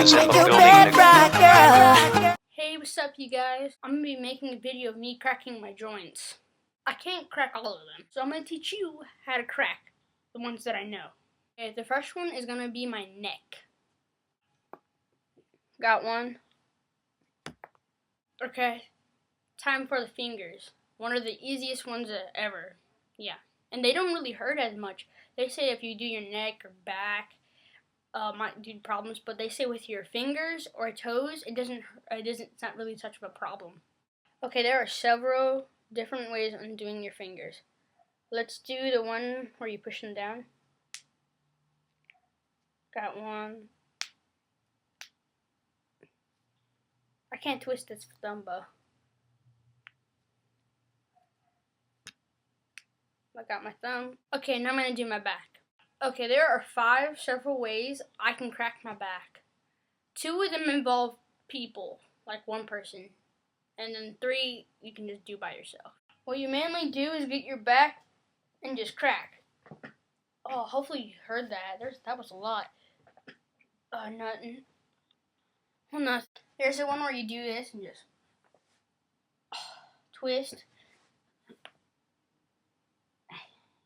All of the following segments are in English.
business and fulfilling the. Hey, what's up, you guys? I'm gonna be making a video of me cracking my joints. I can't crack all of them, so I'm gonna teach you how to crack the ones that I know. Okay, the first one is gonna be my neck. Got one. Okay, time for the fingers. One of the easiest ones ever. Yeah, and they don't really hurt as much. They say if you do your neck or back, might do problems, but they say with your fingers or toes, it's not really such of a problem. Okay, there are several different ways on doing your fingers. Let's do the one where you push them down. Got one. I can't twist this thumb bow. I got my thumb. Okay, now I'm gonna do my back. Okay, there are 5 several ways I can crack my back. 2 of them involve people, like one person. And then 3 you can just do by yourself. What you mainly do is get your back and just crack. Oh, hopefully you heard that. That was a lot. Nothing. Well, nothing. There's the one where you do this and just twist.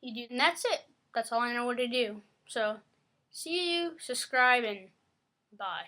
You do, and that's it. That's all I know what to do. So, see you, subscribe, and bye.